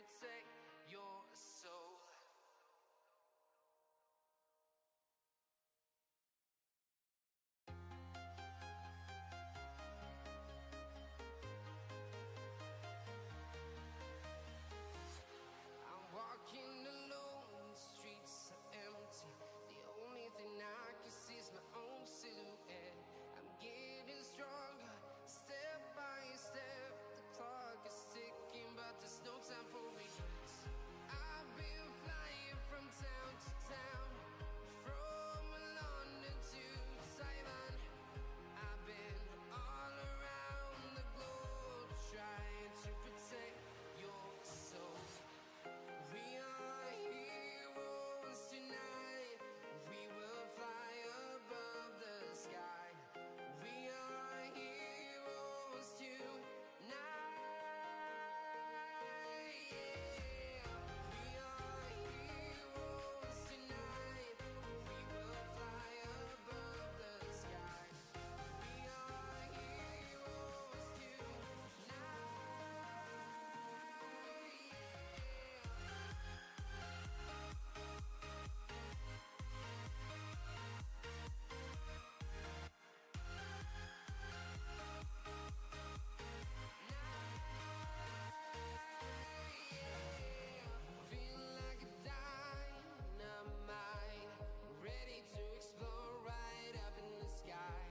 protect your soul. I'm walking alone, the streets are empty. The only thing I can see is my own silhouette. I'm getting stronger, step by step. The clock is ticking, but there's no time for regrets. I've been flying from town to town, from London to Taiwan. I've been all around the globe trying to protect your soul. We are heroes tonight. We will fly above the sky. We are heroes tonight. Yeah. We are heroes tonight. We will fly above the sky. We are heroes tonight. Feel like a dynamite, ready to explode right up in the sky.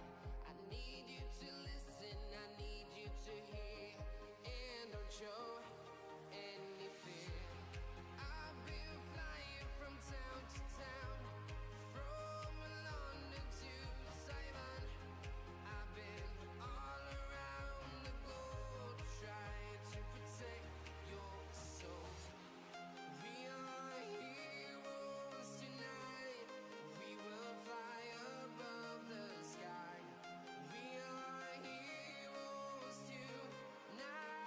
I need you to listen, I need you to hear, and don't show any fear. I've been flying from town to town, from London to Taiwan. I've been all around the globe trying to protect your soul. We are heroes tonight. We will fly above the sky. We are heroes tonight.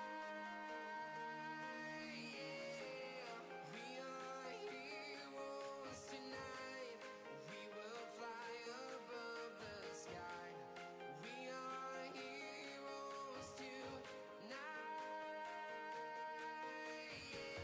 Yeah. We are heroes tonight. We will fly above the sky. We are heroes tonight. Yeah.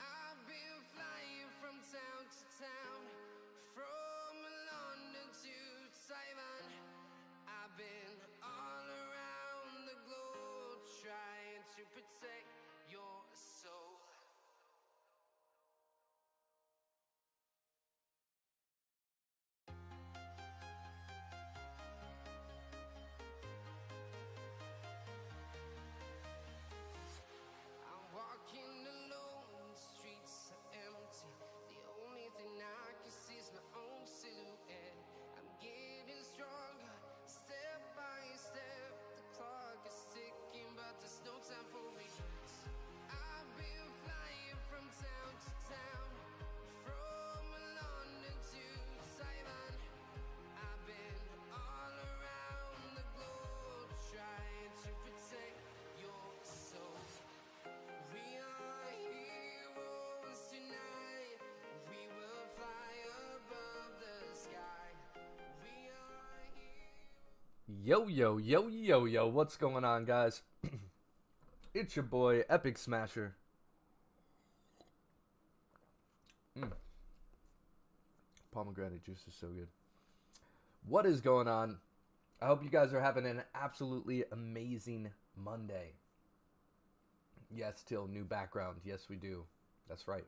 I've been flying from town to town, from London to Taiwan. I've been all around the globe trying to protect your soul. I'm walking alone, the streets are empty. The only thing I can see is my own silhouette. I'm getting stronger, step by step. The clock is ticking, but there's no time for regrets. I've been flying from town to town, from London to Taiwan. I've been all around the globe trying to protect your soul. We are heroes tonight. We will fly above the sky. We are heroes. Yo, yo, yo, yo, yo, what's going on, guys? It's your boy, Epic Smasher. Pomegranate juice is so good. What is going on? I hope you guys are having an absolutely amazing Monday. Yes, Till, new background. Yes, we do. That's right.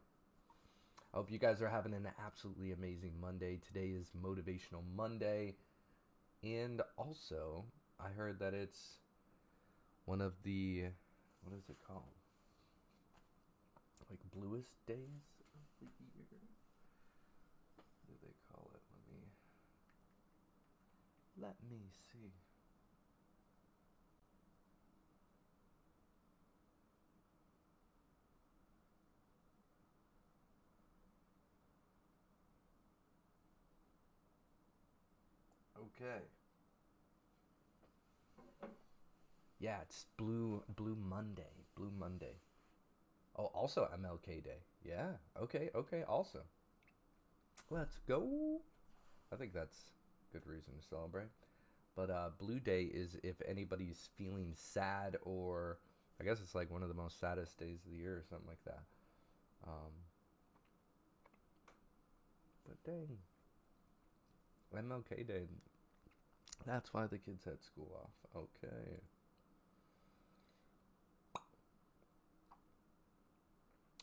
I hope you guys are having an absolutely amazing Monday. Today is Motivational Monday. And also, I heard that it's one of the, what is it called? Like bluest days of the year? What do they call it? Let me see. Okay. Yeah, it's Blue Monday. Blue Monday. Oh, also MLK Day. Yeah. Okay. Also, let's go. I think that's a good reason to celebrate. But Blue Day is if anybody's feeling sad, or I guess it's like one of the most saddest days of the year or something like that. Um, but dang, MLK Day. That's why the kids had school off. Okay.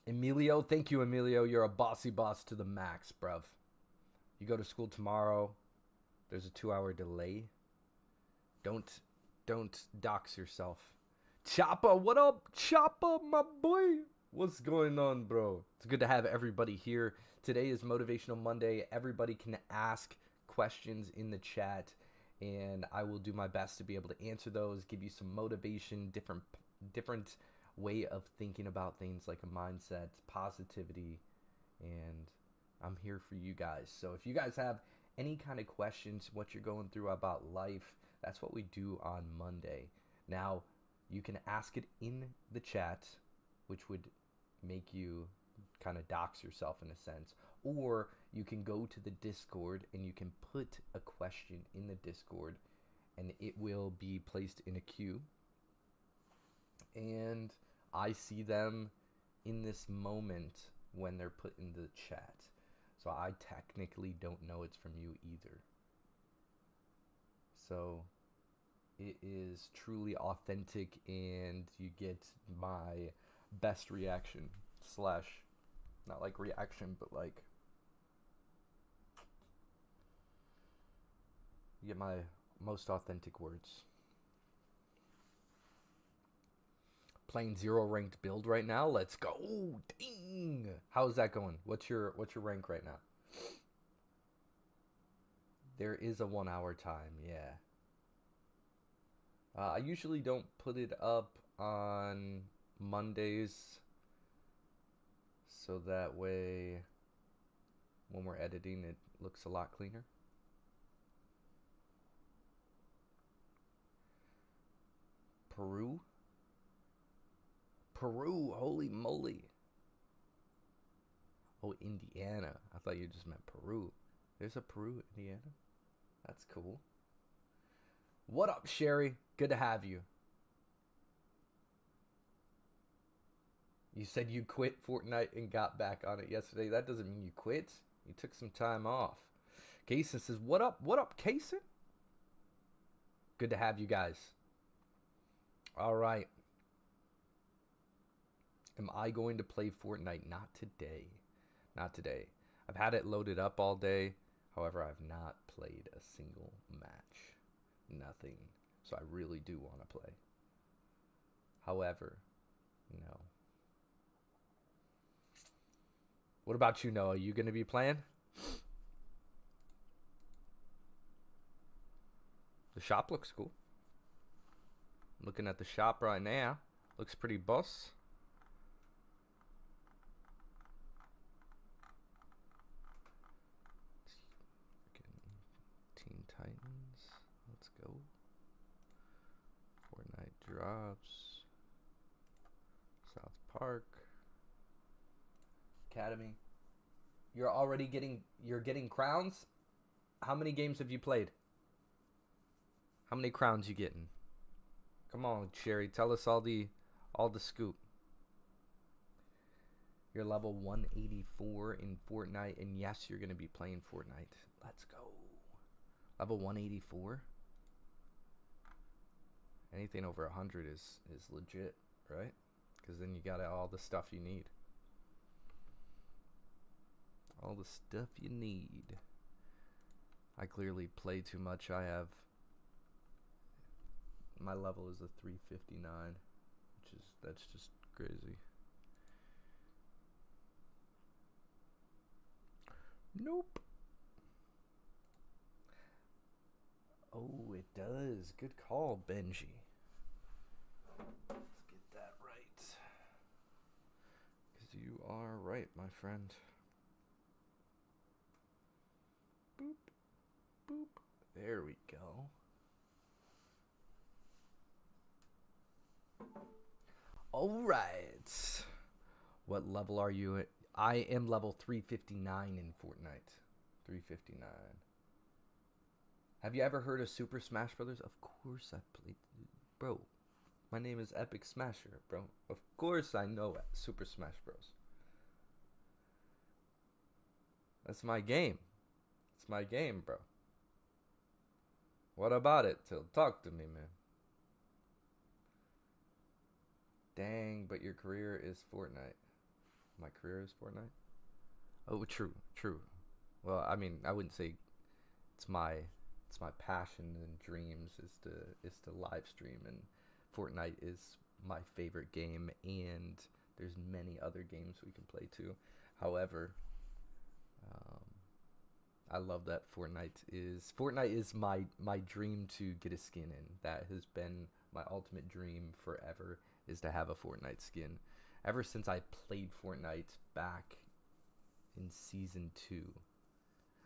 Emilio, thank you, Emilio. You're a bossy boss to the max, bruv. You go to school tomorrow. There's a 2-hour delay. Don't dox yourself. Choppa, what up? Choppa, my boy. What's going on, bro? It's good to have everybody here. Today is Motivational Monday. Everybody can ask questions in the chat, and I will do my best to be able to answer those, give you some motivation, different way of thinking about things, like a mindset, positivity, and I'm here for you guys. So if you guys have any kind of questions, what you're going through about life, that's what we do on Monday. Now, you can ask it in the chat, which would make you kind of dox yourself in a sense, or you can go to the Discord and you can put a question in the Discord and it will be placed in a queue, and I see them in this moment when they're put in the chat. So I technically don't know it's from you either. So it is truly authentic, and you get my best reaction slash, not like reaction, but like you get my most authentic words. Playing 0 ranked build right now. Let's go. Dang. How's that going? What's your rank right now? There is a 1-hour time. Yeah. I usually don't put it up on Mondays, so that way when we're editing it looks a lot cleaner. Peru, holy moly. Oh, Indiana. I thought you just meant Peru. There's a Peru, Indiana. That's cool. What up, Sherry? Good to have you. You said you quit Fortnite and got back on it yesterday. That doesn't mean you quit. You took some time off. Kaysen says, what up? What up, Kaysen? Good to have you guys. All right. Am I going to play Fortnite? Not today. Not today. I've had it loaded up all day. However, I've not played a single match. Nothing. So I really do want to play. However, no. What about you, Noah? You going to be playing? The shop looks cool. Looking at the shop right now. Looks pretty boss. Teen Titans. Let's go. Fortnite drops. South Park. Academy. You're getting crowns? How many games have you played? How many crowns you getting? Come on, Sherry, tell us all the scoop. You're level 184 in Fortnite, and yes, you're gonna be playing Fortnite. Let's go. Level 184. Anything over 100 is legit, right? Because then you got all the stuff you need. All the stuff you need. I clearly play too much. My level is a 359, that's just crazy. Nope. Oh, it does. Good call, Benji. Let's get that right. Because you are right, my friend. Boop, boop. There we go. All right. What level are you at? I am level 359 in Fortnite. 359. Have you ever heard of Super Smash Brothers? Of course I played. Bro, my name is Epic Smasher, bro. Of course I know Super Smash Bros. That's my game. It's my game, bro. What about it, Till? Talk to me, man. Dang, but your career is Fortnite. My career is Fortnite? Oh, true, true. Well, I mean, I wouldn't say it's my passion and dreams is to live stream, and Fortnite is my favorite game, and there's many other games we can play too. However, I love that Fortnite is my dream to get a skin in. That has been my ultimate dream forever, is to have a Fortnite skin. Ever since I played Fortnite back in season 2,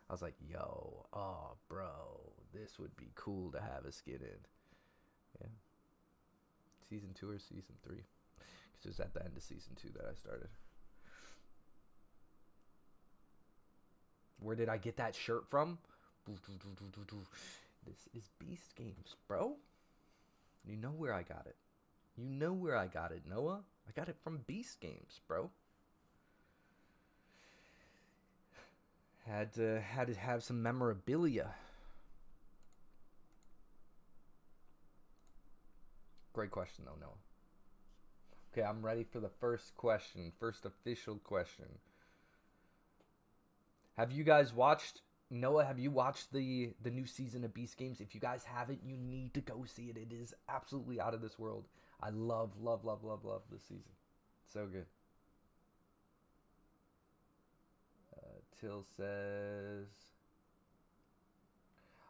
I was like, yo, oh, bro, this would be cool to have a skin in. Yeah. Season 2 or season 3? Because it was at the end of season 2 that I started. Where did I get that shirt from? This is Beast Games, bro. You know where I got it. You know where I got it, Noah. I got it from Beast Games, bro. Had to have some memorabilia. Great question, though, Noah. Okay, I'm ready for the first question. First official question. Have you guys watched, Noah, have you watched the new season of Beast Games? If you guys haven't, you need to go see it. It is absolutely out of this world. I love this season. So good. Till says,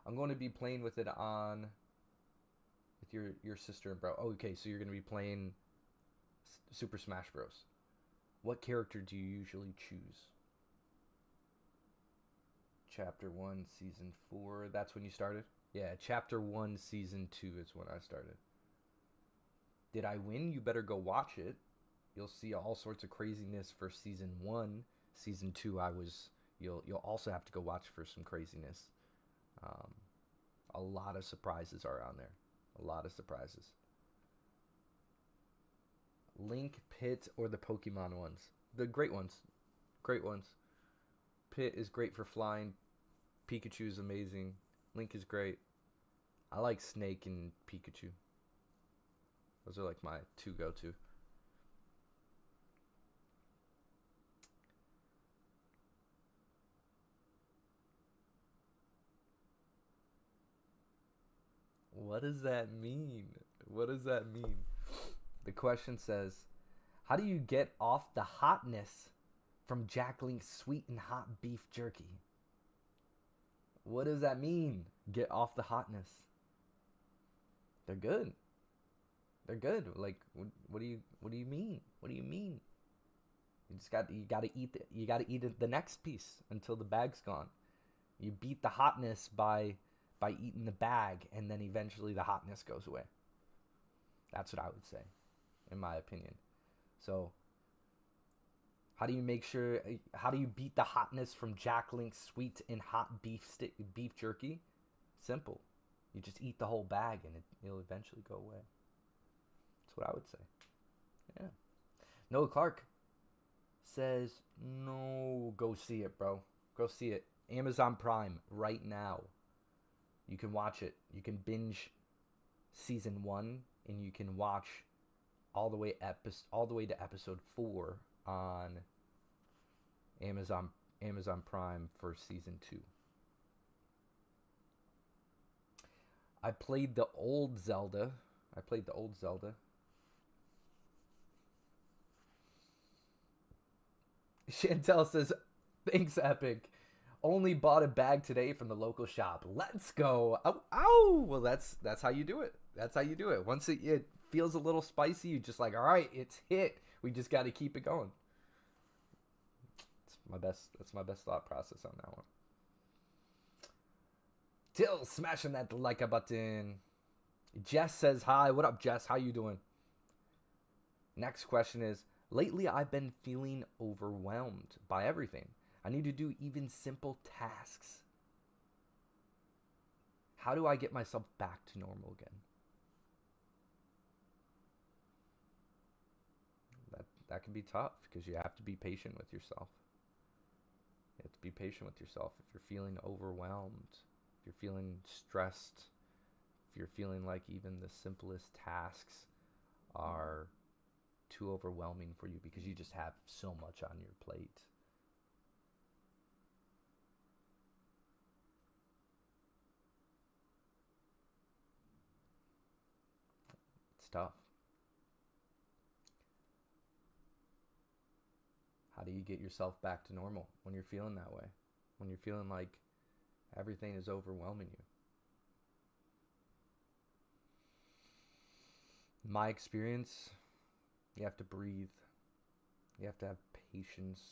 I'm going to be playing with it on, with your sister and bro. Oh, okay, so you're going to be playing Super Smash Bros. What character do you usually choose? Chapter 1, Season 4. That's when you started? Yeah, Chapter 1, Season 2 is when I started. Did I win? You better go watch it. You'll see all sorts of craziness for Season 1. Season 2, you'll also have to go watch for some craziness. A lot of surprises are on there. A lot of surprises. Link, Pit, or the Pokemon ones? The great ones. Great ones. Pit is great for flying. Pikachu is amazing. Link is great. I like Snake and Pikachu. Those are like my 2 go-to. What does that mean? What does that mean? The question says, how do you get off the hotness from Jack Link's sweet and hot beef jerky? What does that mean? Get off the hotness. They're good. They're good. Like, what do you mean? What do you mean? You gotta eat the next piece until the bag's gone. You beat the hotness by eating the bag, and then eventually the hotness goes away. That's what I would say, in my opinion. So, how do you beat the hotness from Jack Link's sweet and hot beef jerky? Simple. You just eat the whole bag and it'll eventually go away. That's what I would say. Yeah. Noah Clark says, no, go see it, bro. Go see it. Amazon Prime right now. You can watch it. You can binge season 1, and you can watch all the way to episode 4 on Amazon Prime for season 2. I played the old Zelda. Chantel says, thanks, Epic. Only bought a bag today from the local shop. Let's go. Oh, ow. Well, that's how you do it. That's how you do it. Once it feels a little spicy, you just like, all right, it's hit. We just got to keep it going. That's my best thought process on that one. Till smashing that like a button. Jess says hi. What up, Jess? How you doing? Next question is, lately I've been feeling overwhelmed by everything. I need to do even simple tasks. How do I get myself back to normal again? That can be tough because you have to be patient with yourself. You have to be patient with yourself. If you're feeling overwhelmed, if you're feeling stressed, if you're feeling like even the simplest tasks are too overwhelming for you because you just have so much on your plate. It's tough. How do you get yourself back to normal when you're feeling that way? When you're feeling like everything is overwhelming you? In my experience, you have to breathe. You have to have patience.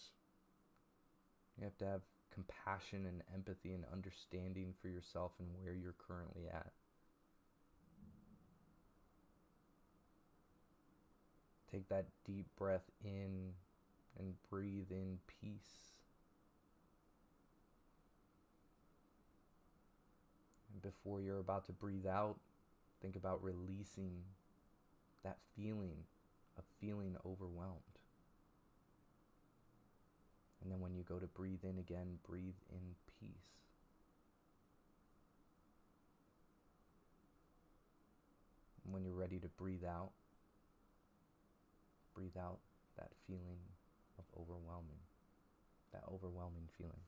You have to have compassion and empathy and understanding for yourself and where you're currently at. Take that deep breath in and breathe in peace. And before you're about to breathe out, think about releasing that feeling of feeling overwhelmed. And then when you go to breathe in again, breathe in peace. And when you're ready to breathe out that feeling of that overwhelming feeling.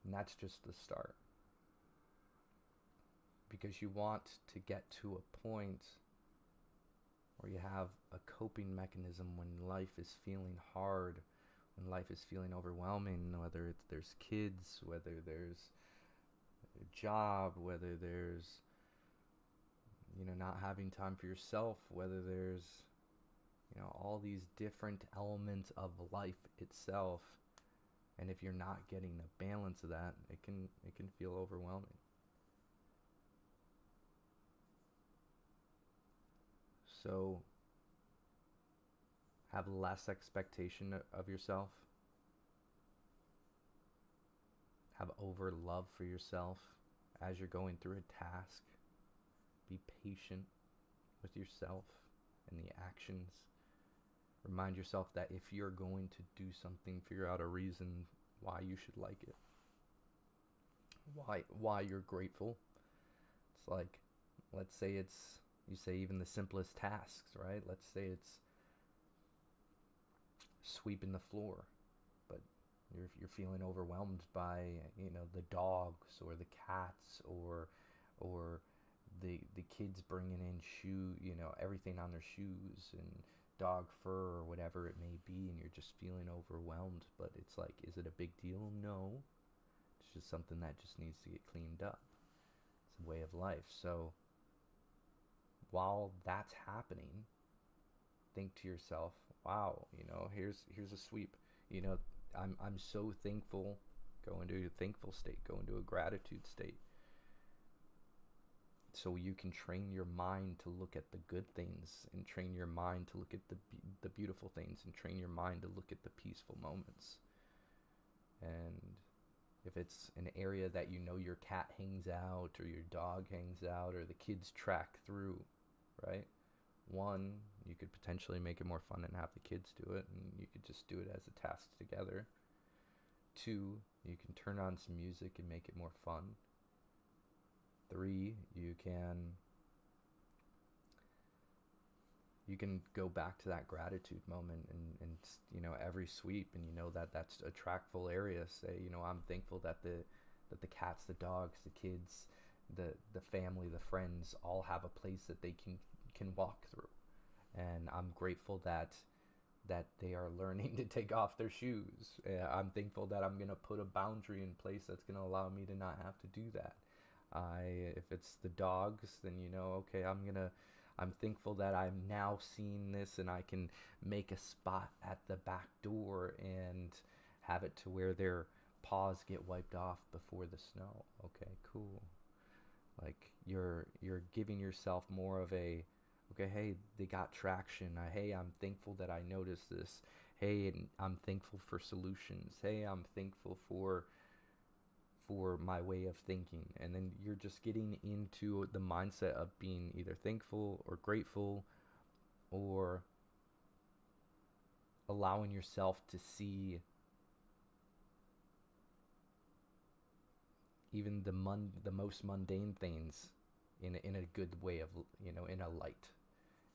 And that's just the start. Because you want to get to a point where you have a coping mechanism when life is feeling hard, when life is feeling overwhelming, whether there's kids, whether there's a job, whether there's not having time for yourself, whether there's all these different elements of life itself. And if you're not getting a balance of that, it can feel overwhelming. So have less expectation of yourself. Have over love for yourself as you're going through a task. Be patient with yourself and the actions. Remind yourself that if you're going to do something, figure out a reason why you should like it. Why you're grateful. It's like, let's say you say even the simplest tasks, right? Let's say it's sweeping the floor, but you're feeling overwhelmed by the dogs or the cats or the kids bringing in everything on their shoes and dog fur or whatever it may be, and you're just feeling overwhelmed. But it's like, is it a big deal? No, it's just something that just needs to get cleaned up. It's a way of life. So while that's happening, think to yourself, wow, here's a sweep. I'm so thankful. Go into a thankful state, go into a gratitude state. So you can train your mind to look at the good things, and train your mind to look at the beautiful things, and train your mind to look at the peaceful moments. And if it's an area that your cat hangs out, or your dog hangs out, or the kids track through, right? One, you could potentially make it more fun and have the kids do it, and you could just do it as a task together. Two, you can turn on some music and make it more fun. Three, you can go back to that gratitude moment and every sweep, and that's a track full area. Say, I'm thankful that the cats, the dogs, the kids, the family, the friends all have a place that they can walk through. And I'm grateful that that they are learning to take off their shoes. I'm thankful that I'm going to put a boundary in place that's going to allow me to not have to do that. If it's the dogs, then okay, I'm thankful that I'm now seeing this and I can make a spot at the back door and have it to where their paws get wiped off before the snow. Okay, cool. Like you're giving yourself more of a, okay, hey, they got traction. Hey, I'm thankful that I noticed this. Hey, and I'm thankful for solutions. Hey, I'm thankful for my way of thinking. And then you're just getting into the mindset of being either thankful or grateful, or allowing yourself to see even the most mundane things in a good way of, in a light.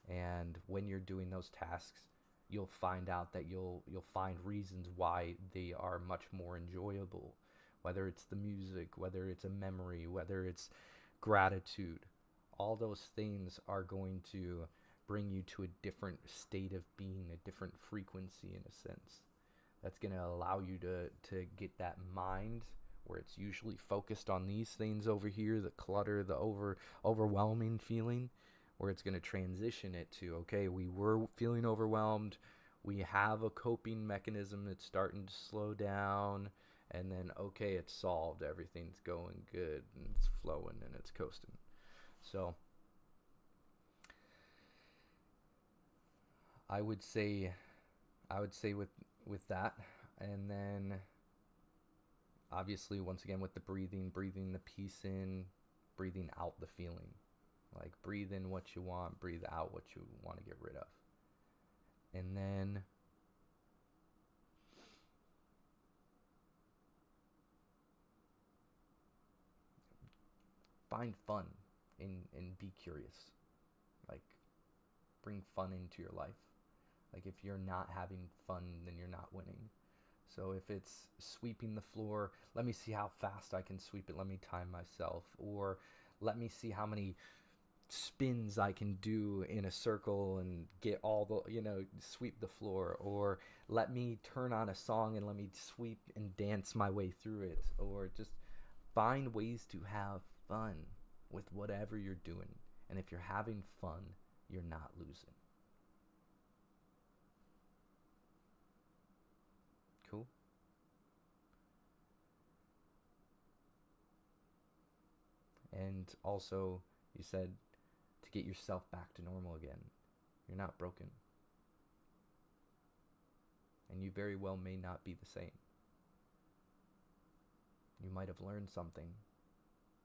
And when you're doing those tasks, you'll find out that you'll find reasons why they are much more enjoyable, whether it's the music, whether it's a memory, whether it's gratitude. All those things are going to bring you to a different state of being, a different frequency in a sense. That's going to allow you to get that mind where it's usually focused on these things over here, the clutter, the overwhelming feeling, where it's going to transition it to, okay, we were feeling overwhelmed, we have a coping mechanism that's starting to slow down, and then, okay, it's solved, everything's going good, and it's flowing, and it's coasting. So I would say with that, and then obviously once again with the breathing the peace in, breathing out the feeling. Like, breathe in what you want, breathe out what you want to get rid of. And then find fun and be curious. Like, bring fun into your life. Like, if you're not having fun, then you're not winning. So if it's sweeping the floor, let me see how fast I can sweep it. Let me time myself. Or let me see how many spins I can do in a circle and get all the, sweep the floor. Or let me turn on a song and let me sweep and dance my way through it. Or just find ways to have fun with whatever you're doing. And if you're having fun, you're not losing. Cool. And also, you said to get yourself back to normal again. You're not broken. And you very well may not be the same. You might have learned something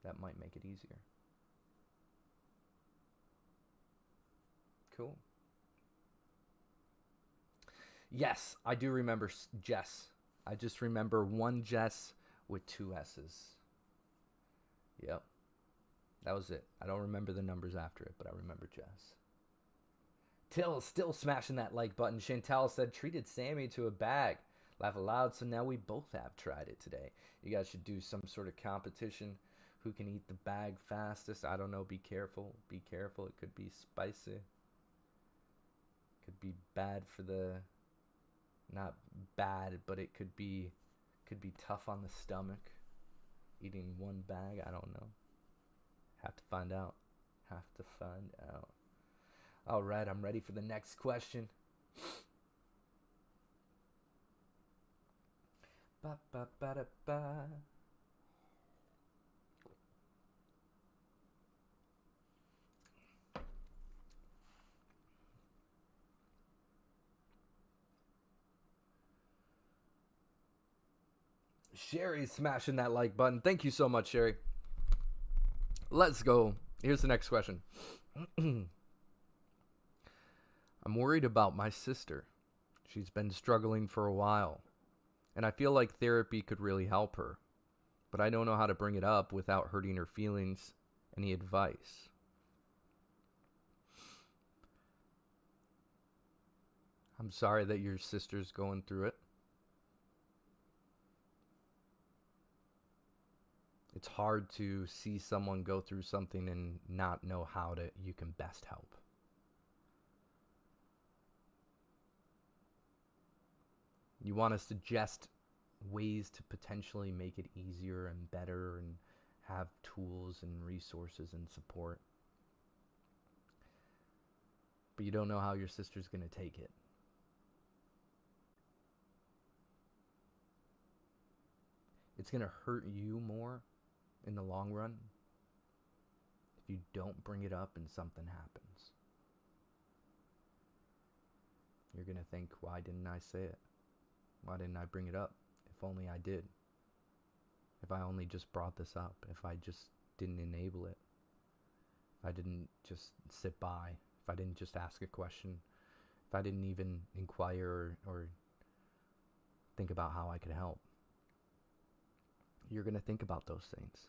that might make it easier. Cool. Yes, I do remember Jess. I just remember one Jess with two S's. Yep. That was it. I don't remember the numbers after it, but I remember Jess. Till still smashing that like button. Chantal said, treated Sammy to a bag. Laugh aloud, so now we both have tried it today. You guys should do some sort of competition. Who can eat the bag fastest? I don't know. Be careful. Be careful. It could be spicy. Could be bad for the... Not bad, but it could be tough on the stomach. Eating one bag, I don't know. Have to find out. All right, I'm ready for the next question. Ba ba ba da ba. Sherry's smashing that like button. Thank you so much, Sherry. Let's go. Here's the next question. I'm worried about my sister. She's been struggling for a while, and I feel like therapy could really help her, but I don't know how to bring it up without hurting her feelings. Any advice? I'm sorry that your sister's going through it. It's hard to see someone go through something and not know how you can best help. You want to suggest ways to potentially make it easier and better and have tools and resources and support. But you don't know how your sister's going to take it. It's going to hurt you more in the long run if you don't bring it up and something happens. You're going to think, why didn't I say it? Why didn't I bring it up? If only I did. If I only just brought this up. If I just didn't enable it. If I didn't just sit by. If I didn't just ask a question. If I didn't even inquire or think about how I could help. You're going to think about those things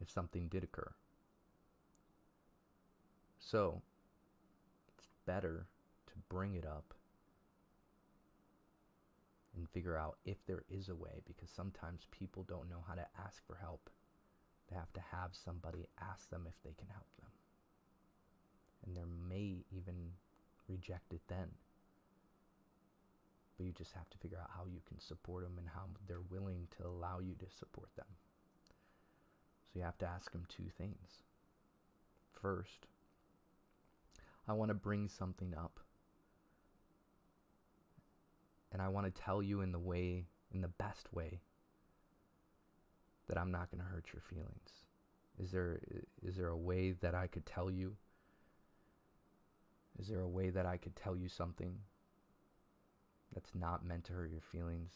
if something did occur. So, it's better to bring it up and figure out if there is a way, because sometimes people don't know how to ask for help. They have to have somebody ask them if they can help them. And they may even reject it then. But you just have to figure out how you can support them and how they're willing to allow you to support them. So you have to ask them two things. First, I want to bring something up. And I want to tell you in the best way, that I'm not going to hurt your feelings. Is there a way that I could tell you? Is there a way that I could tell you something that's not meant to hurt your feelings,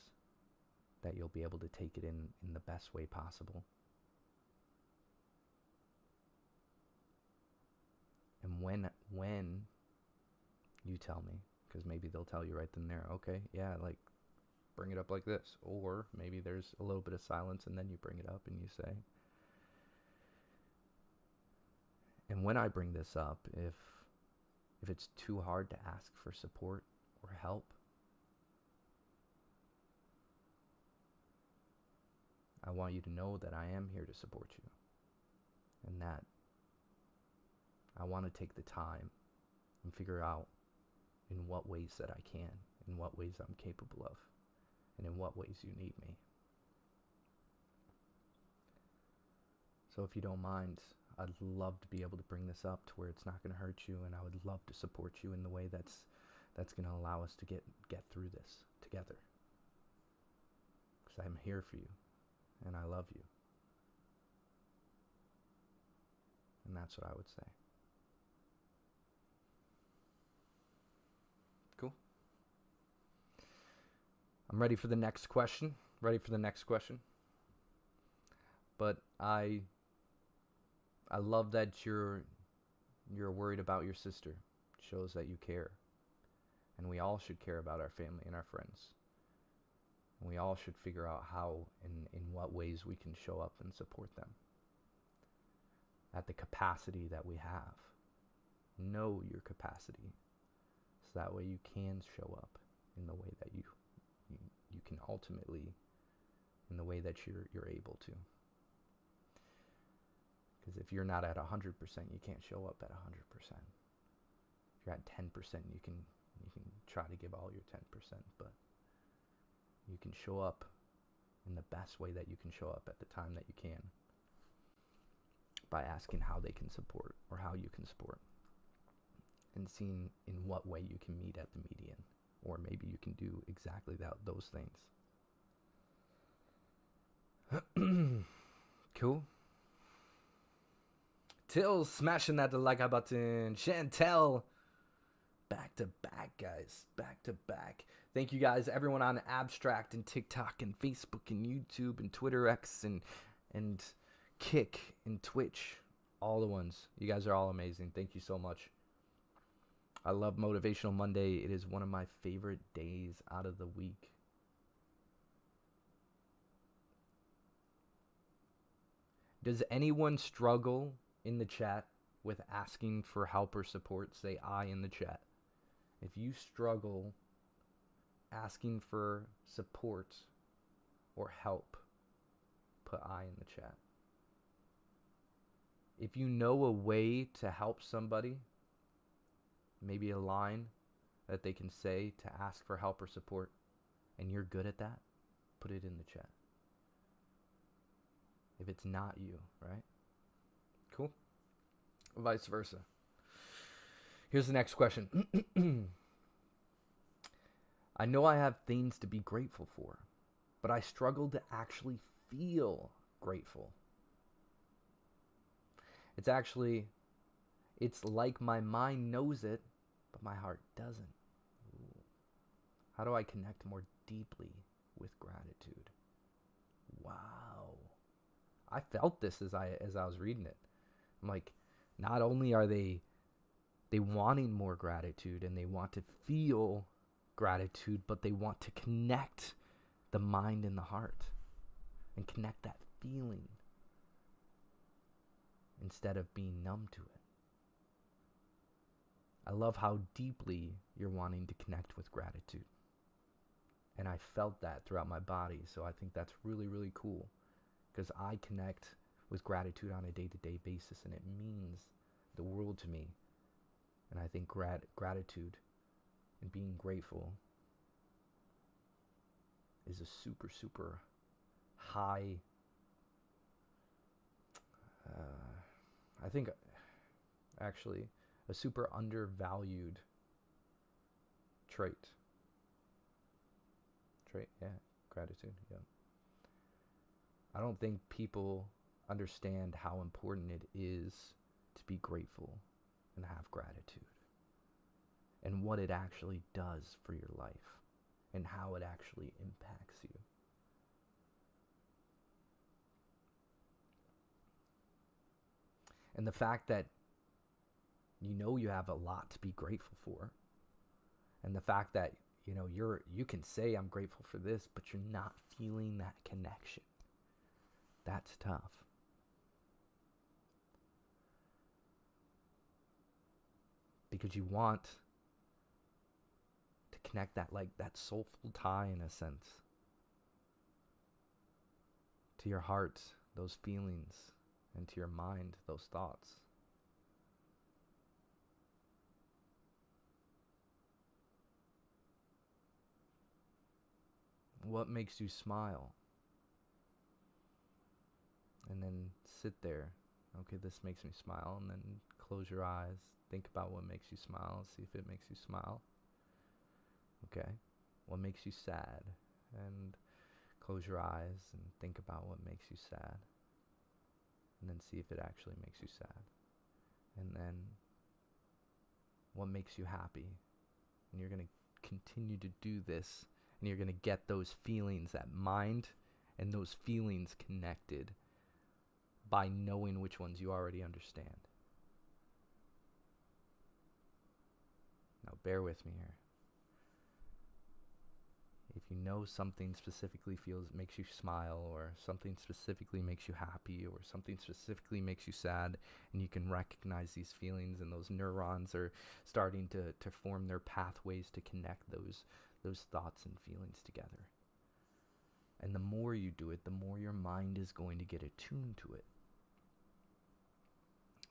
that you'll be able to take it in the best way possible? And when you tell me, because maybe they'll tell you right then and there, okay, yeah, like, bring it up like this. Or maybe there's a little bit of silence and then you bring it up and you say. And when I bring this up, if it's too hard to ask for support or help, I want you to know that I am here to support you. And that I want to take the time and figure out in what ways that I can, in what ways I'm capable of, and in what ways you need me. So if you don't mind, I'd love to be able to bring this up to where it's not going to hurt you, and I would love to support you in the way that's going to allow us to get through this together. Because I'm here for you, and I love you. And that's what I would say. Cool. I'm ready for the next question. But I love that you're worried about your sister. It shows that you care. And we all should care about our family and our friends. And we all should figure out how and in what ways we can show up and support them at the capacity that we have. Know your capacity, so that way you can show up in the way that you can ultimately, in the way that you're able to. Because if you're not at 100%, you can't show up at 100%. If you're at 10%, you can try to give all your 10%, but you can show up in the best way that you can show up at the time that you can, by asking how they can support or how you can support, and seeing in what way you can meet at the median, or maybe you can do exactly those things. Cool. Till smashing that like button. Chantel, back to back, guys, back to back. Thank you guys, everyone on Abstract and TikTok and Facebook and YouTube and Twitter X and Kick and Twitch, all the ones. You guys are all amazing. Thank you so much. I love Motivational Monday. It is one of my favorite days out of the week. Does anyone struggle in the chat with asking for help or support? Say I in the chat. If you struggle asking for support or help, put I in the chat. If you know a way to help somebody, maybe a line that they can say to ask for help or support, and you're good at that, put it in the chat. If it's not you, right? Cool. Vice versa. Here's the next question. I know I have things to be grateful for, but I struggle to actually feel grateful. It's like my mind knows it, but my heart doesn't. Ooh. How do I connect more deeply with gratitude? Wow. I felt this as I was reading it. I'm like, not only are they wanting more gratitude and they want to feel gratitude, but they want to connect the mind and the heart and connect that feeling instead of being numb to it. I love how deeply you're wanting to connect with gratitude. And I felt that throughout my body, so I think that's really, really cool, because I connect with gratitude on a day-to-day basis, and it means the world to me. And I think gratitude and being grateful is a super, super high, I think actually a super undervalued trait. Yeah, gratitude, yeah. I don't think people understand how important it is to be grateful and have gratitude, and what it actually does for your life, and how it actually impacts you. And the fact that you have a lot to be grateful for, and the fact that you can say I'm grateful for this, but you're not feeling that connection. That's tough. Because you want to connect that soulful tie, in a sense, to your heart, those feelings, and to your mind, those thoughts. What makes you smile? And then sit there. Okay, this makes me smile. And then close your eyes. Think about what makes you smile. See if it makes you smile. Okay. What makes you sad? And close your eyes and think about what makes you sad. And then see if it actually makes you sad. And then what makes you happy? And you're going to continue to do this. And you're going to get those feelings, that mind and those feelings connected by knowing which ones you already understand. Now bear with me here. If you know something specifically makes you smile, or something specifically makes you happy, or something specifically makes you sad, and you can recognize these feelings, and those neurons are starting to form their pathways to connect those thoughts and feelings together. And the more you do it, the more your mind is going to get attuned to it.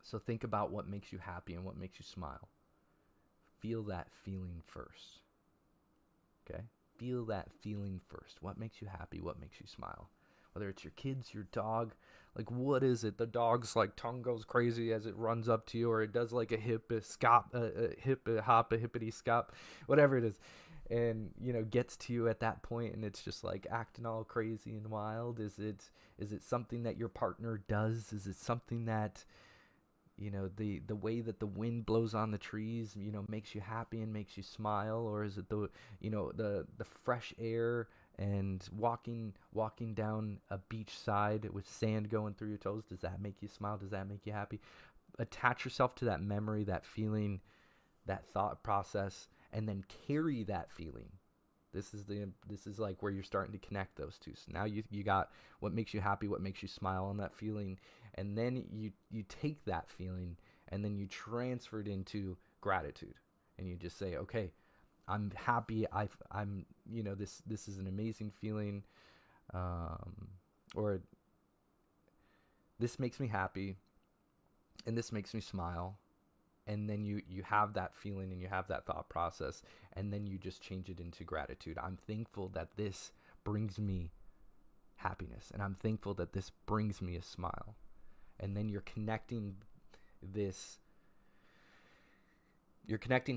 So think about what makes you happy and what makes you smile. Feel that feeling first. Okay? Feel that feeling first. What makes you happy? What makes you smile? Whether it's your kids, your dog, like what is it? The dog's tongue goes crazy as it runs up to you, or it does a hip hop, a hippity scop, whatever it is, and gets to you at that point, and it's just acting all crazy and wild. Is it something that your partner does? Is it something that the way that the wind blows on the trees, makes you happy and makes you smile? Or is it the fresh air and walking down a beach side with sand going through your toes? Does that make you smile? Does that make you happy? Attach yourself to that memory, that feeling, that thought process, and then carry that feeling. This is where you're starting to connect those two. So now you got what makes you happy, what makes you smile, on that feeling, and then you take that feeling and then you transfer it into gratitude, and you just say, okay, I'm happy. I'm this is an amazing feeling, or this makes me happy, and this makes me smile, and then you have that feeling and you have that thought process, and then you just change it into gratitude. I'm thankful that this brings me happiness, and I'm thankful that this brings me a smile. And then you're connecting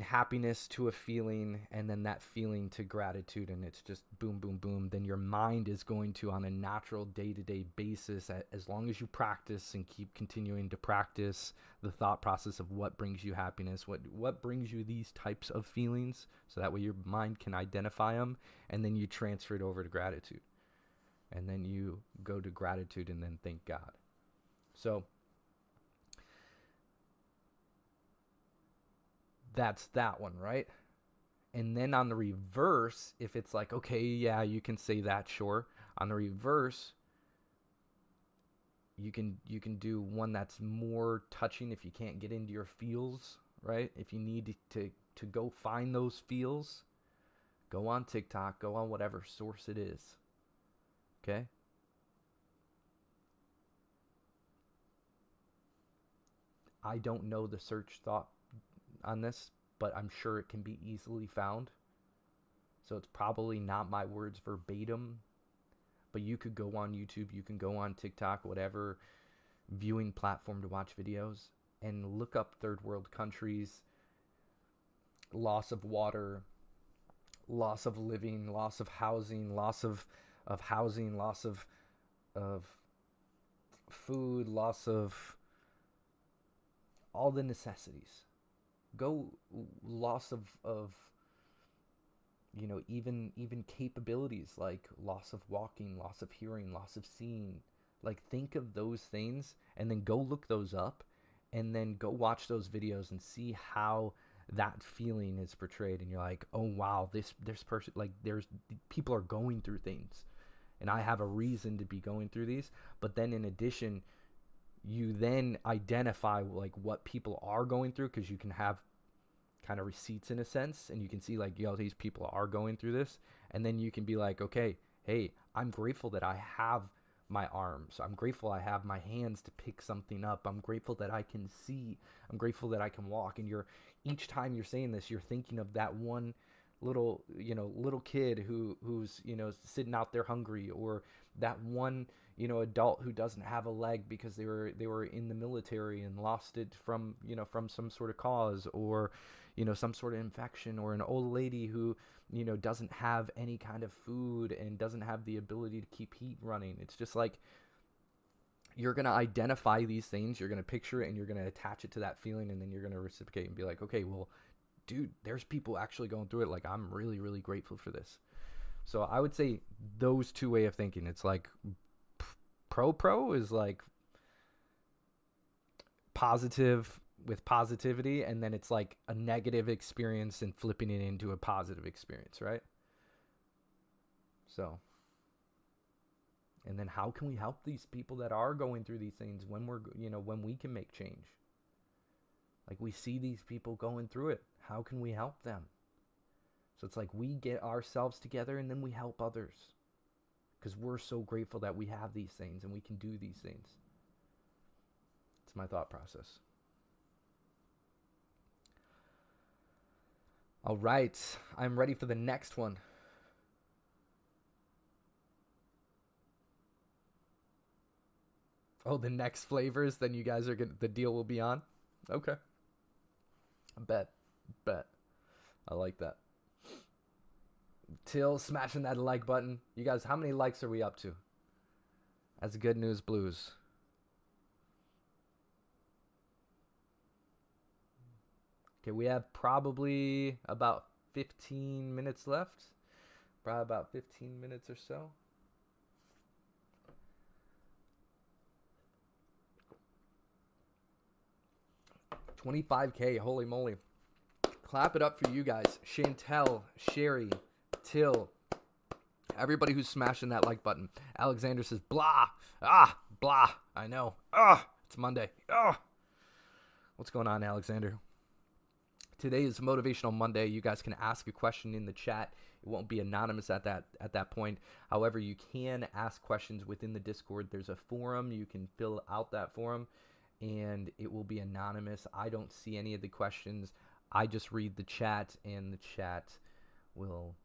happiness to a feeling, and then that feeling to gratitude, and it's just boom, boom, boom. Then your mind is going to, on a natural day-to-day basis, as long as you practice and keep continuing to practice the thought process of what brings you happiness, what brings you these types of feelings, so that way your mind can identify them, and then you transfer it over to gratitude. And then you go to gratitude and then thank God. So that's that one, right? And then on the reverse, if it's like, okay, yeah, you can say that, sure. On the reverse, you can do one that's more touching if you can't get into your feels, right? If you need to go find those feels, go on TikTok, go on whatever source it is. Okay? I don't know the search thought on this, but I'm sure it can be easily found. So it's probably not my words verbatim, but you could go on YouTube, you can go on TikTok, whatever viewing platform to watch videos, and look up third world countries, loss of water, loss of living, loss of housing, loss of housing, loss of food, loss of all the necessities. Go loss of even capabilities, like loss of walking, loss of hearing, loss of seeing. Like, think of those things and then go look those up, and then go watch those videos and see how that feeling is portrayed. And you're like, oh wow, this person, like, there's people are going through things, and I have a reason to be going through these. But then in addition, you then identify like what people are going through, because you can have kind of receipts in a sense, and you can see like, yo, these people are going through this. And then you can be like, okay, hey, I'm grateful that I have my arms. I'm grateful I have my hands to pick something up. I'm grateful that I can see. I'm grateful that I can walk. And each time you're saying this, you're thinking of that one little kid who's sitting out there hungry, or that one adult who doesn't have a leg because they were in the military and lost it from some sort of cause, or some sort of infection, or an old lady who doesn't have any kind of food and doesn't have the ability to keep heat running. It's just like, you're going to identify these things, you're going to picture it, and you're going to attach it to that feeling, and then you're going to reciprocate and be like, okay, well, dude, there's people actually going through it. Like, I'm really, really grateful for this. So I would say those two way of thinking. It's like pro is like positive with positivity, and then it's like a negative experience and flipping it into a positive experience, right? So, and then how can we help these people that are going through these things when when we can make change? Like, we see these people going through it. How can we help them? So it's like, we get ourselves together and then we help others, because we're so grateful that we have these things and we can do these things. It's my thought process. All right, I'm ready for the next one. Oh, the next flavors, then you guys are the deal will be on. Okay. Bet. I like that. Till smashing that like button. You guys, how many likes are we up to? That's good news, blues. Okay, we have probably about 15 minutes left. Probably about 15 minutes or so. $25K, holy moly. Clap it up for you guys. Chantel, Sherry, Till, everybody who's smashing that like button. Alexander says, blah. Blah. I know. It's Monday. What's going on, Alexander? Today is Motivational Monday. You guys can ask a question in the chat. It won't be anonymous at that point. However, you can ask questions within the Discord. There's a forum. You can fill out that forum, and it will be anonymous. I don't see any of the questions. I just read the chat, and the chat will,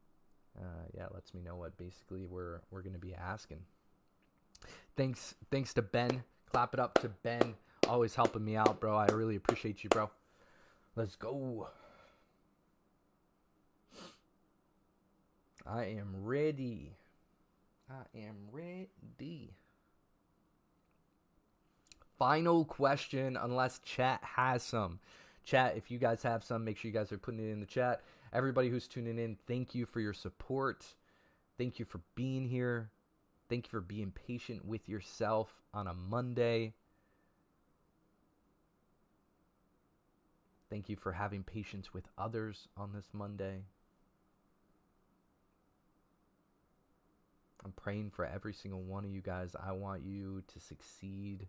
lets me know what basically we're going to be asking. Thanks to Ben. Clap it up to Ben. Always helping me out, bro. I really appreciate you, bro. Let's go. I am ready. Final question, unless chat has some. Chat, if you guys have some, make sure you guys are putting it in the chat. Everybody who's tuning in, thank you for your support. Thank you for being here. Thank you for being patient with yourself on a Monday. Thank you for having patience with others on this Monday. I'm praying for every single one of you guys. I want you to succeed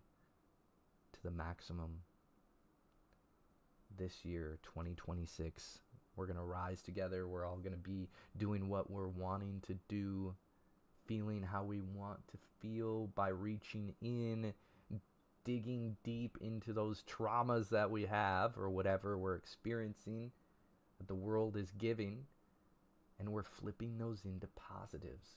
to the maximum this year, 2026. We're going to rise together. We're all going to be doing what we're wanting to do, feeling how we want to feel by reaching in, digging deep into those traumas that we have or whatever we're experiencing that the world is giving, and we're flipping those into positives.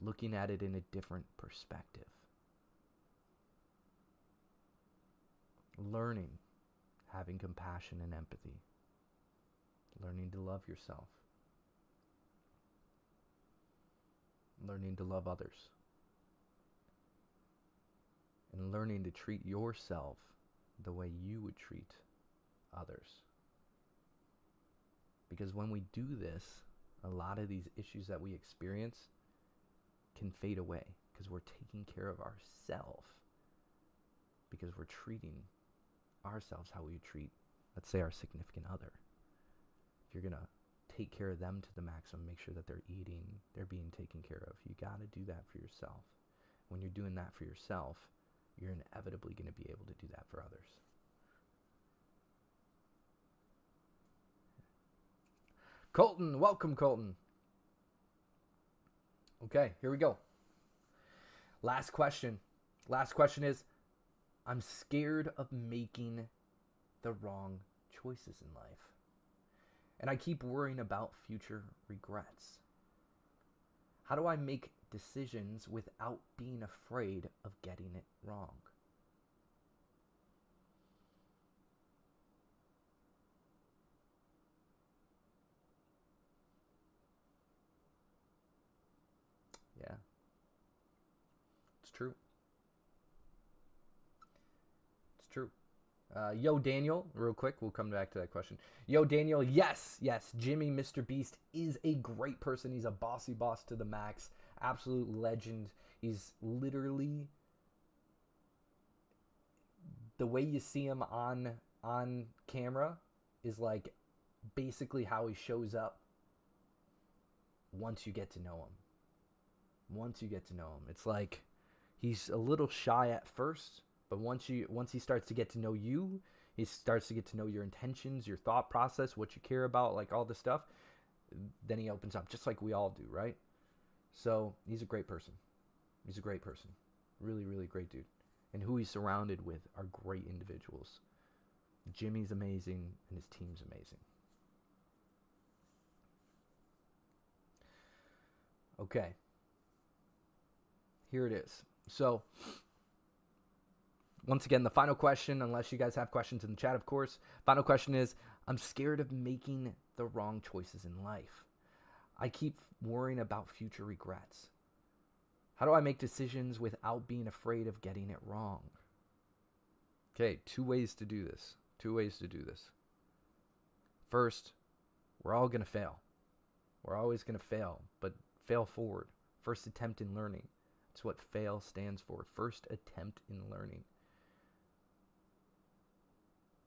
Looking at it in a different perspective. Learning, having compassion and empathy. Learning to love yourself. Learning to love others. And learning to treat yourself the way you would treat others. Because when we do this, a lot of these issues that we experience can fade away because we're taking care of ourselves, because we're treating ourselves how we would treat, let's say, our significant other. If you're gonna take care of them to the maximum, make sure that they're eating, they're being taken care of. You gotta do that for yourself. When you're doing that for yourself, you're inevitably gonna be able to do that for others. Colton, welcome, Colton. Okay, here we go. Last question. Last question is, I'm scared of making the wrong choices in life. And I keep worrying about future regrets. How do I make decisions without being afraid of getting it wrong? Yeah. It's true. It's true. Yo, Daniel, real quick, we'll come back to that question. Yo, Daniel, yes, Jimmy, Mr. Beast, is a great person. He's a bossy boss to the max. Absolute legend. He's literally, the way you see him on camera is like basically how he shows up once you get to know him. Once you get to know him. It's like he's a little shy at first, but once he starts to get to know you, he starts to get to know your intentions, your thought process, what you care about, like all this stuff, then he opens up, just like we all do, right? So he's a great person. He's a great person. Really, really great dude. And who he's surrounded with are great individuals. Jimmy's amazing, and his team's amazing. Okay. Here it is. So, once again, the final question, unless you guys have questions in the chat, of course. Final question is, I'm scared of making the wrong choices in life. I keep worrying about future regrets. How do I make decisions without being afraid of getting it wrong? Okay, two ways to do this. First, we're all going to fail. We're always going to fail, but fail forward. First attempt in learning. That's what FAIL stands for. First attempt in learning.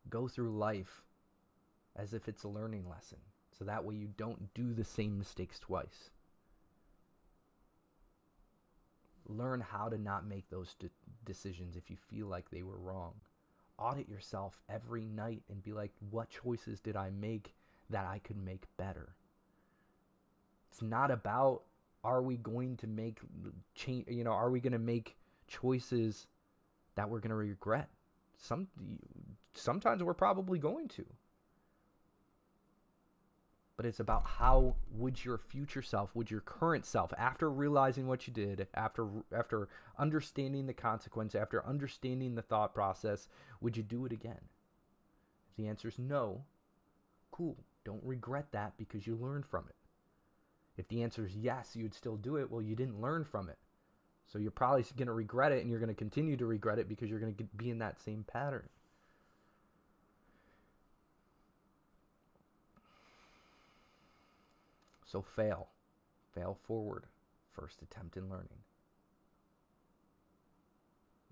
Go through life as if it's a learning lesson, so that way you don't do the same mistakes twice. Learn how to not make those decisions if you feel like they were wrong. Audit yourself every night and be like, what choices did I make that I could make better? It's not about are we going to make change? Are we going to make choices that we're going to regret? Sometimes we're probably going to. But it's about how would your future self, would your current self, after realizing what you did, after understanding the consequence, after understanding the thought process, would you do it again? If the answer is no, cool. Don't regret that because you learned from it. If the answer is yes, you'd still do it, well, you didn't learn from it. So you're probably going to regret it, and you're going to continue to regret it because you're going to be in that same pattern. So fail forward. First attempt in learning.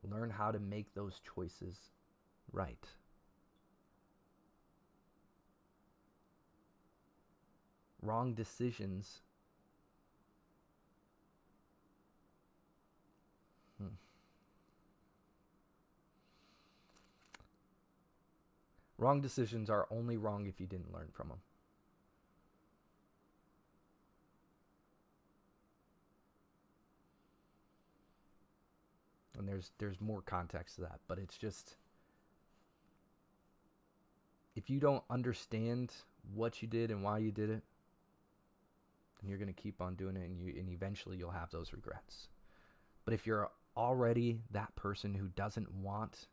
Learn how to make those choices right. Wrong decisions. Wrong decisions are only wrong if you didn't learn from them. And there's more context to that, but it's just, if you don't understand what you did and why you did it, then you're going to keep on doing it, and eventually you'll have those regrets. But if you're already that person who doesn't want,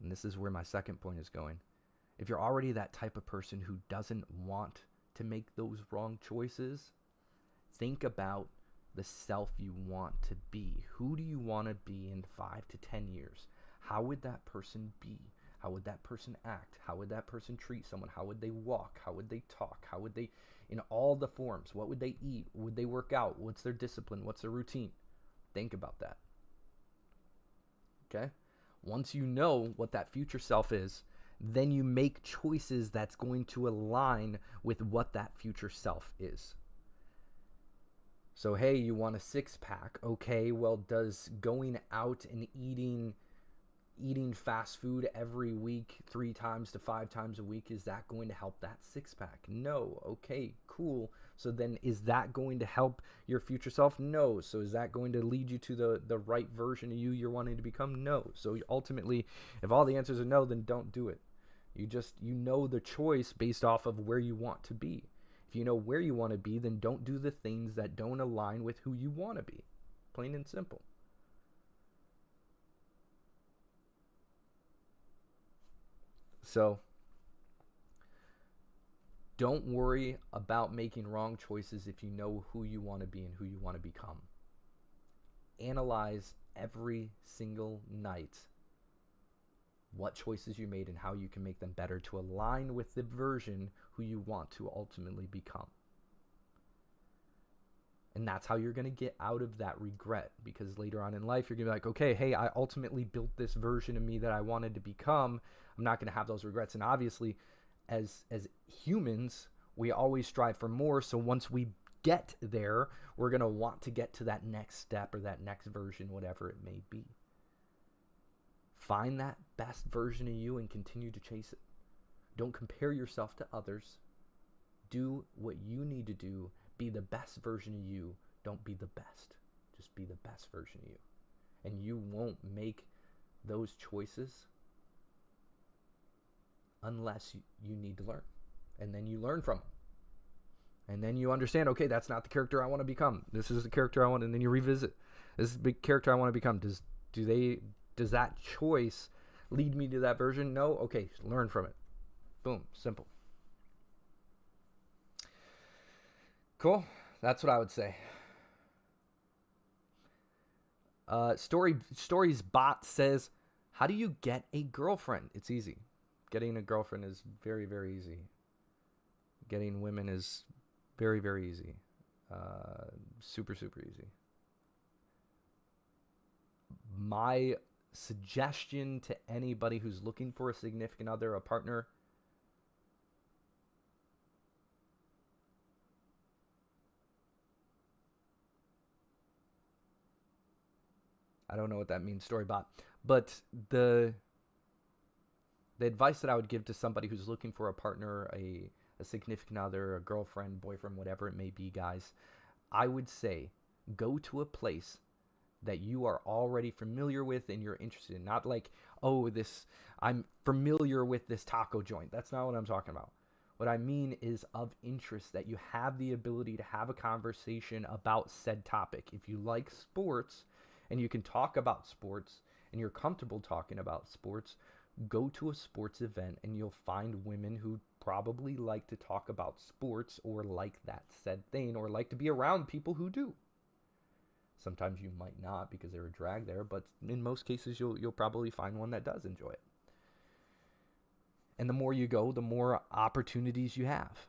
and this is where my second point is going, if you're already that type of person who doesn't want to make those wrong choices, think about the self you want to be. Who do you want to be in 5 to 10 years? How would that person be? How would that person act? How would that person treat someone? How would they walk? How would they talk? How would they, in all the forms, what would they eat? Would they work out? What's their discipline? What's their routine? Think about that. Okay? Once you know what that future self is, then you make choices that's going to align with what that future self is. So, hey, you want a 6-pack. Okay, well, does going out and eating fast food every week 3 times to 5 times a week, is that going to help that 6-pack? No. Okay, cool. So then is that going to help your future self? No. So is that going to lead you to the right version of you're wanting to become? No. So ultimately, if all the answers are no, then don't do it. You know the choice based off of where you want to be. If you know where you want to be, then don't do the things that don't align with who you want to be. Plain and simple. So don't worry about making wrong choices if you know who you want to be and who you want to become. Analyze every single night what choices you made and how you can make them better to align with the version who you want to ultimately become. And that's how you're going to get out of that regret, because later on in life, you're going to be like, okay, hey, I ultimately built this version of me that I wanted to become. I'm not going to have those regrets. And obviously, as humans, we always strive for more. So once we get there, we're going to want to get to that next step or that next version, whatever it may be. Find that best version of you and continue to chase it. Don't compare yourself to others. Do what you need to do. Be the best version of you. Don't be the best. Just be the best version of you. And you won't make those choices unless you need to learn. And then you learn from them. And then you understand, okay, that's not the character I want to become. This is the character I want, and then you revisit. This is the big character I want to become. Does that choice lead me to that version? No? Okay, learn from it. Boom, simple. Cool. That's what I would say. Stories bot says, how do you get a girlfriend? It's easy. Getting a girlfriend is very, very easy. Getting women is very, very easy. Super, super easy. My suggestion to anybody who's looking for a significant other, a partner, I don't know what that means, Storybot, but the advice that I would give to somebody who's looking for a partner, a significant other, a girlfriend, boyfriend, whatever it may be, guys, I would say go to a place that you are already familiar with and you're interested in. Not like, oh, I'm familiar with this taco joint. That's not what I'm talking about. What I mean is of interest, that you have the ability to have a conversation about said topic. If you like sports and you can talk about sports and you're comfortable talking about sports, go to a sports event and you'll find women who probably like to talk about sports or like that said thing or like to be around people who do. Sometimes you might not because they're a drag there, but in most cases you'll probably find one that does enjoy it. And the more you go, the more opportunities you have.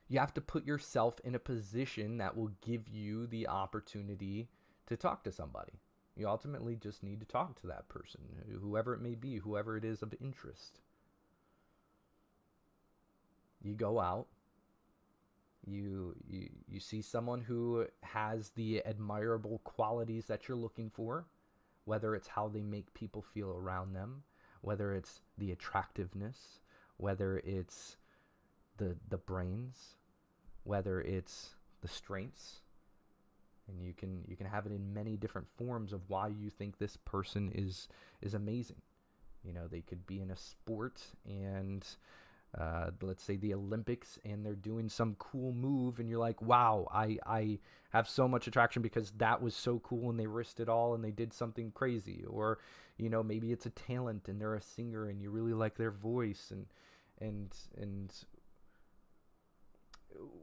You have to put yourself in a position that will give you the opportunity to talk to somebody. You ultimately just need to talk to that person, whoever it may be, whoever it is of interest. You go out, you see someone who has the admirable qualities that you're looking for, whether it's how they make people feel around them, whether it's the attractiveness, whether it's the brains, whether it's the strengths. And you can have it in many different forms of why you think this person is amazing. You know, they could be in a sport and let's say the Olympics, and they're doing some cool move and you're like, wow, I have so much attraction because that was so cool and they risked it all and they did something crazy. Or, you know, maybe it's a talent and they're a singer and you really like their voice and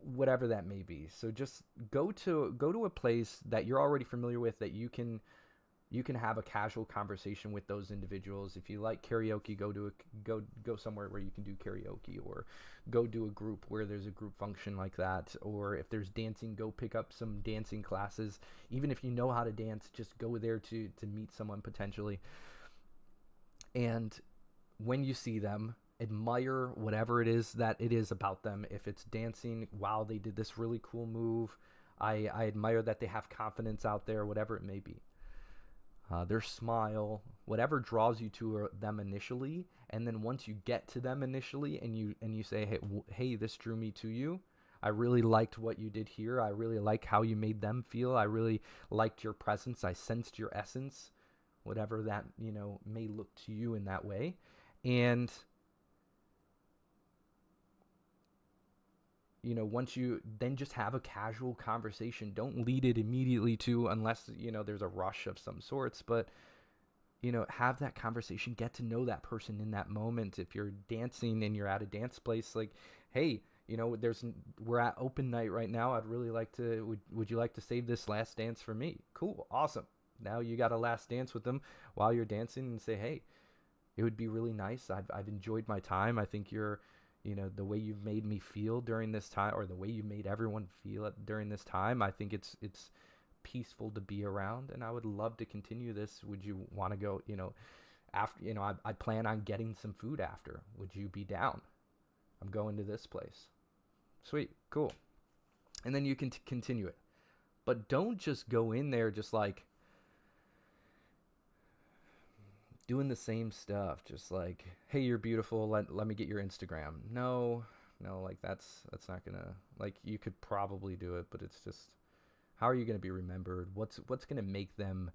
whatever that may be. So just go to a place that you're already familiar with, that you can have a casual conversation with those individuals. If you like karaoke, go somewhere where you can do karaoke, or go do a group where there's a group function like that. Or if there's dancing, go pick up some dancing classes. Even if you know how to dance, just go there to meet someone potentially. And when you see them, admire whatever it is that it is about them. If it's dancing, wow, they did this really cool move. I admire that they have confidence out there, whatever it may be. Their smile, whatever draws you to them initially, and then once you get to them initially and you say, hey, this drew me to you. I really liked what you did here. I really like how you made them feel. I really liked your presence. I sensed your essence, whatever that, you know, may look to you in that way. And you know, once you then just have a casual conversation. Don't lead it immediately to, unless, you know, there's a rush of some sorts, but, you know, have that conversation, get to know that person in that moment. If you're dancing and you're at a dance place, like, hey, you know, we're at open night right now. I'd really like to, would you like to save this last dance for me? Cool. Awesome. Now you got a last dance with them while you're dancing, and say, hey, it would be really nice. I've enjoyed my time. I think you're, you know, the way you've made me feel during this time, or the way you made everyone feel during this time, I think it's peaceful to be around, and I would love to continue this. Would you want to go, you know, after, you know, I plan on getting some food after. Would you be down? I'm going to this place. Sweet. Cool. And then you can continue it. But don't just go in there just like doing the same stuff, just like, hey, you're beautiful, let me get your Instagram. No, like that's not gonna, like, you could probably do it, but it's just, how are you gonna be remembered? What's gonna make them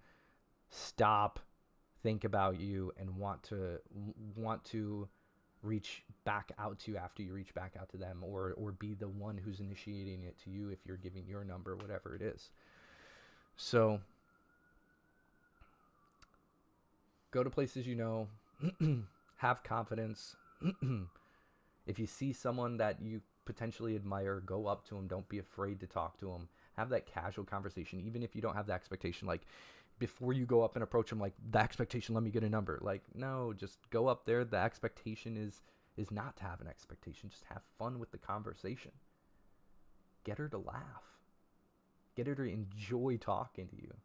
stop, think about you, and want to reach back out to you after you reach back out to them, or be the one who's initiating it to you if you're giving your number, whatever it is. So go to places you know, have confidence. If you see someone that you potentially admire, go up to them. Don't be afraid to talk to them. Have that casual conversation, even if you don't have the expectation. Like, before you go up and approach them, like, the expectation, let me get a number. Like, no, just go up there. The expectation is not to have an expectation. Just have fun with the conversation. Get her to laugh. Get her to enjoy talking to you.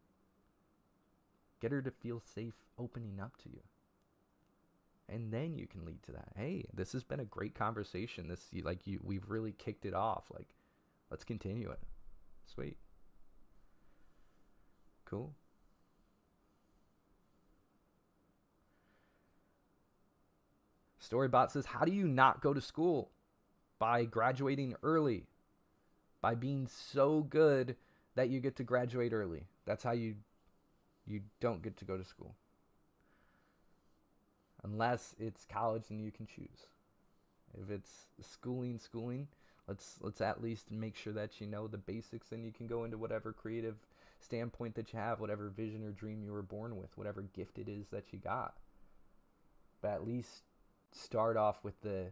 Get her to feel safe opening up to you. And then you can lead to that. Hey, this has been a great conversation. We've really kicked it off. Like, let's continue it. Sweet. Cool. Storybot says, how do you not go to school? By graduating early. by being so good that you get to graduate early. That's how you don't get to go to school. Unless it's college and you can choose. If it's schooling, let's at least make sure that you know the basics, and you can go into whatever creative standpoint that you have, whatever vision or dream you were born with, whatever gift it is that you got. But at least start off with the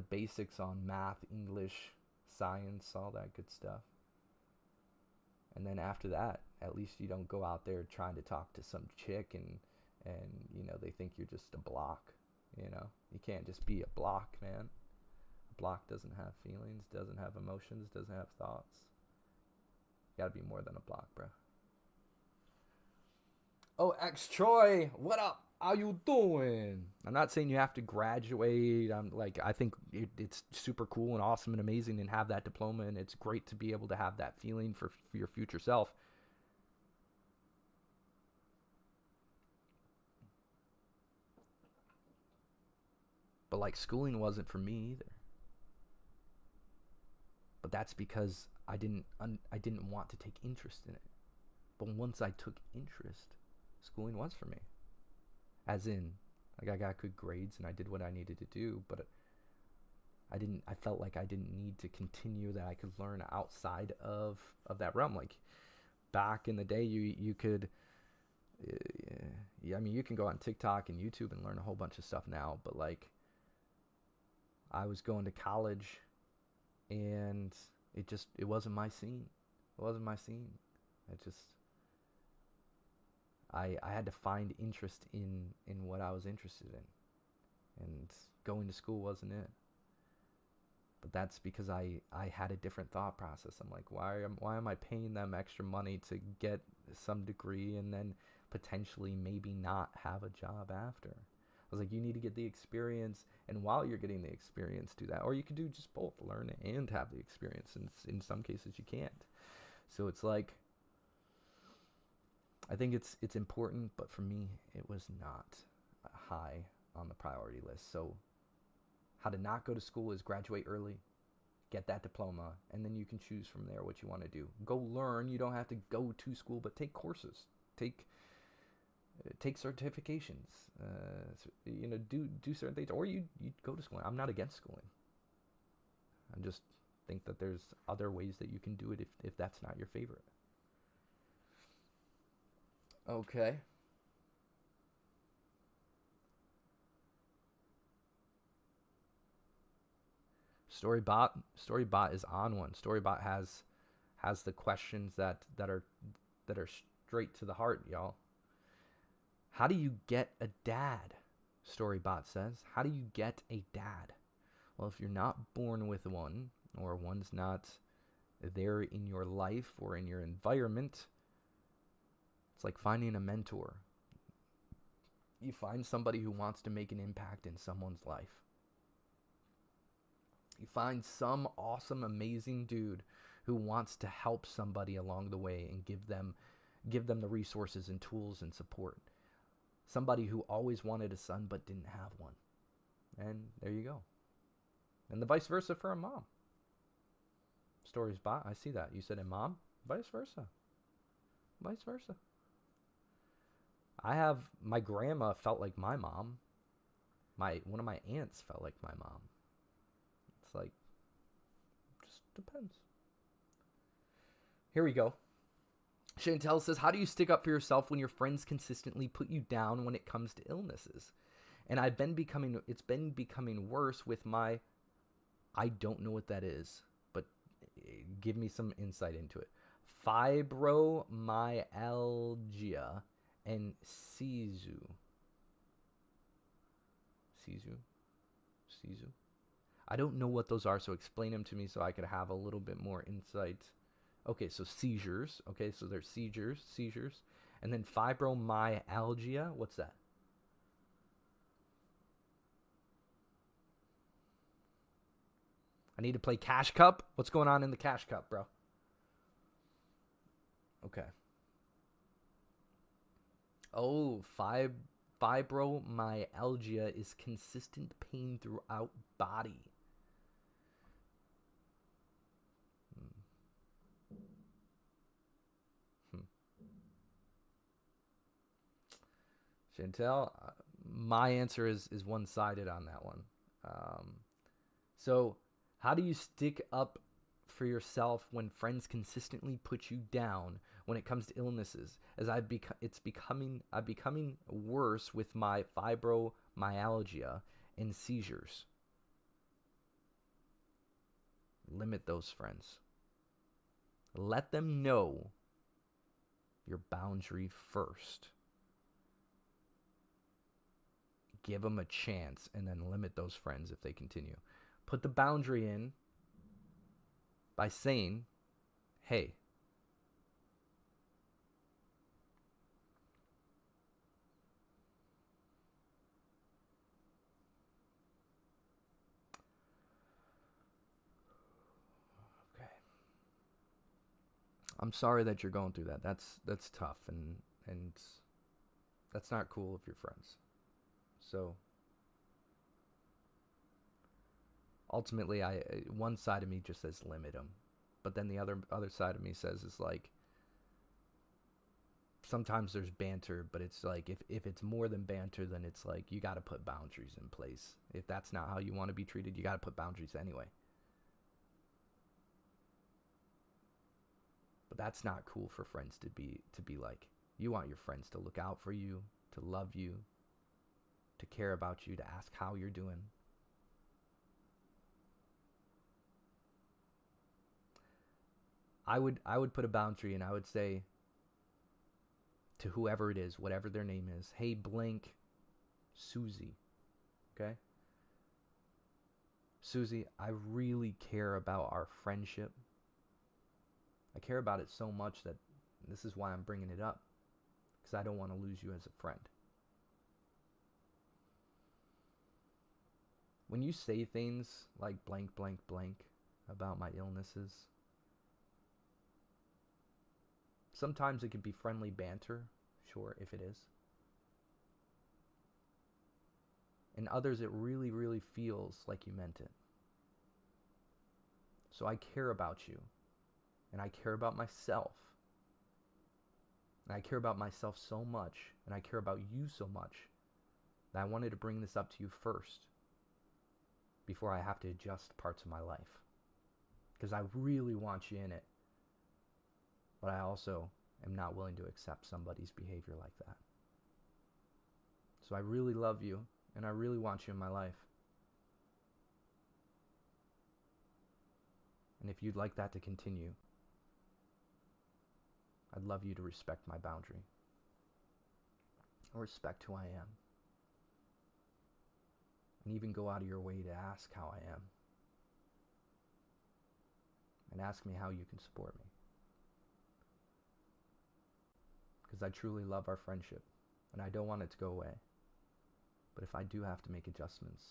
basics on math, English, science, all that good stuff. And then after that, at least you don't go out there trying to talk to some chick and they think you're just a block. You can't just be a block, man. A block doesn't have feelings, doesn't have emotions, doesn't have thoughts. You gotta be more than a block, bro. Oh, X Troy, what up? How you doing? I'm not saying you have to graduate. I think it's super cool and awesome and amazing and have that diploma, and it's great to be able to have that feeling for your future self. But schooling wasn't for me either. But that's because I didn't want to take interest in it. But once I took interest, schooling was for me. As in, I got good grades and I did what I needed to do, but I felt like I didn't need to continue, that I could learn outside of that realm. Like back in the day, you could, you can go on TikTok and YouTube and learn a whole bunch of stuff now, but I was going to college and it wasn't my scene. It wasn't my scene. I had to find interest in what I was interested in, and going to school wasn't it. But that's because I had a different thought process. I'm like, why am I paying them extra money to get some degree and then potentially maybe not have a job after? I was like, you need to get the experience, and while you're getting the experience, do that. Or you could do just both, learn and have the experience, and in some cases you can't. So it's like, I think it's important, but for me, it was not high on the priority list. So how to not go to school is graduate early, get that diploma, and then you can choose from there what you want to do. Go learn. You don't have to go to school, but take courses. Take certifications. Do certain things, or you go to school. I'm not against schooling. I just think that there's other ways that you can do it if that's not your favorite. Okay. Storybot is on one. Storybot has the questions that are straight to the heart, y'all. How do you get a dad? Storybot says. How do you get a dad? Well, if you're not born with one, or one's not there in your life or in your environment, it's like finding a mentor. You find somebody who wants to make an impact in someone's life. You find some awesome, amazing dude who wants to help somebody along the way and give them the resources and tools and support. Somebody who always wanted a son but didn't have one. And there you go. And the vice versa for a mom. Stories bot, I see that. You said a mom? Vice versa. Vice versa. My grandma felt like my mom. One of my aunts felt like my mom. It's like, just depends. Here we go. Chantel says, how do you stick up for yourself when your friends consistently put you down when it comes to illnesses? And it's been becoming worse with my, I don't know what that is, but give me some insight into it. Fibromyalgia and Sisu. I don't know what those are, so explain them to me so I could have a little bit more insight. Okay, so seizures. Okay, so there's seizures. And then fibromyalgia, what's that? I need to play Cash Cup? What's going on in the Cash Cup, bro? Okay. Oh, fibromyalgia is consistent pain throughout body. Chantel, my answer is one-sided on that one. So how do you stick up for yourself when friends consistently put you down when it comes to illnesses? As I'm becoming worse with my fibromyalgia and seizures. Limit those friends. Let them know your boundary first. Give them a chance and then limit those friends if they continue. Put the boundary in by saying, hey, okay, I'm sorry that you're going through that. That's tough, and that's not cool if you're friends. So ultimately, one side of me just says limit them, but then the other side of me says is like, sometimes there's banter, but it's like if it's more than banter, then it's like you got to put boundaries in place. If that's not how you want to be treated, you got to put boundaries anyway. But that's not cool for friends to be like. You want your friends to look out for you, to love you, to care about you, to ask how you're doing. I would put a boundary, and I would say to whoever it is, whatever their name is, hey, blank Susie, okay? Susie, I really care about our friendship. I care about it so much that this is why I'm bringing it up, because I don't want to lose you as a friend. When you say things like blank, blank, blank about my illnesses, sometimes it can be friendly banter, sure, if it is. In others, it really, really feels like you meant it. So I care about you, and I care about myself. And I care about myself so much, and I care about you so much, that I wanted to bring this up to you first, before I have to adjust parts of my life. Because I really want you in it. But I also am not willing to accept somebody's behavior like that. So I really love you, and I really want you in my life. And if you'd like that to continue, I'd love you to respect my boundary. Or respect who I am. And even go out of your way to ask how I am. And ask me how you can support me. Because I truly love our friendship, and I don't want it to go away. But if I do have to make adjustments,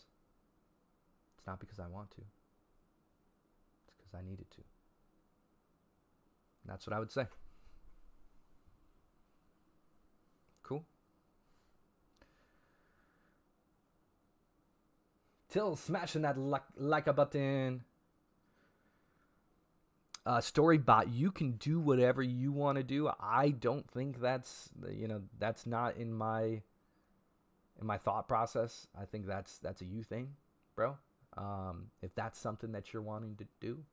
it's not because I want to. It's because I needed to. And that's what I would say. Cool? Till smashing that like a button. Storybot, you can do whatever you want to do. I don't think that's not in my thought process. I think that's a you thing, bro. If that's something that you're wanting to do,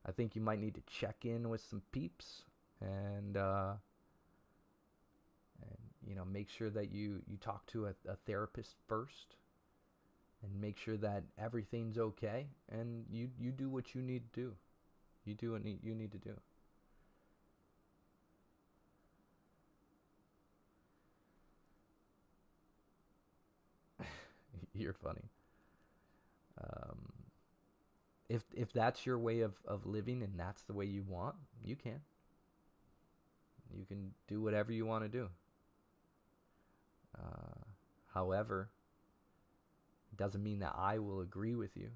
I think you might need to check in with some peeps and make sure that you talk to a therapist first, and make sure that everything's okay, and you do what you need to do. You do what you need to do. You're funny. If that's your way of living, and that's the way you want, you can. You can do whatever you want to do. However, it doesn't mean that I will agree with you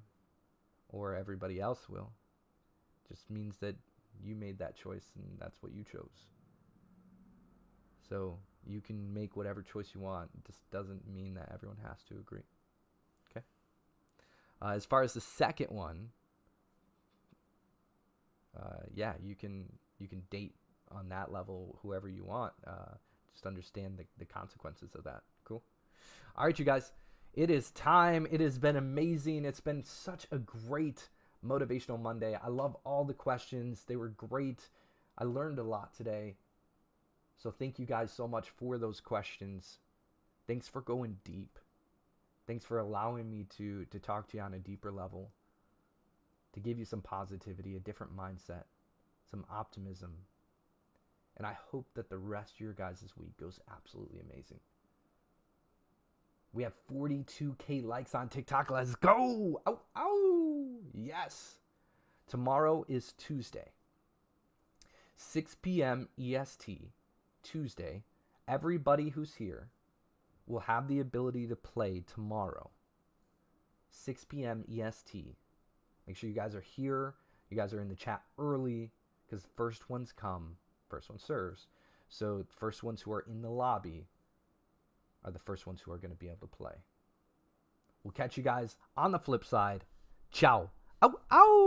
or everybody else will. It just means that you made that choice, and that's what you chose. So you can make whatever choice you want. It just doesn't mean that everyone has to agree. Okay? As far as the second one, you can date on that level whoever you want. Just understand the consequences of that. Cool? All right, you guys. It is time. It has been amazing. It's been such a great Motivational Monday. I love all the questions. They were great. I learned a lot today. So thank you guys so much for those questions. Thanks for going deep. Thanks for allowing me to talk to you on a deeper level, to give you some positivity, a different mindset, some optimism. And I hope that the rest of your guys' week goes absolutely amazing. We have 42K likes on TikTok. Let's go. Ow, ow. Yes. Tomorrow is Tuesday. 6 p.m. EST, Tuesday. Everybody who's here will have the ability to play tomorrow. 6 p.m. EST. Make sure you guys are here. You guys are in the chat early because first ones come, first one serves. So the first ones who are in the lobby are the first ones who are going to be able to play. We'll catch you guys on the flip side. Ciao. Ow, ow.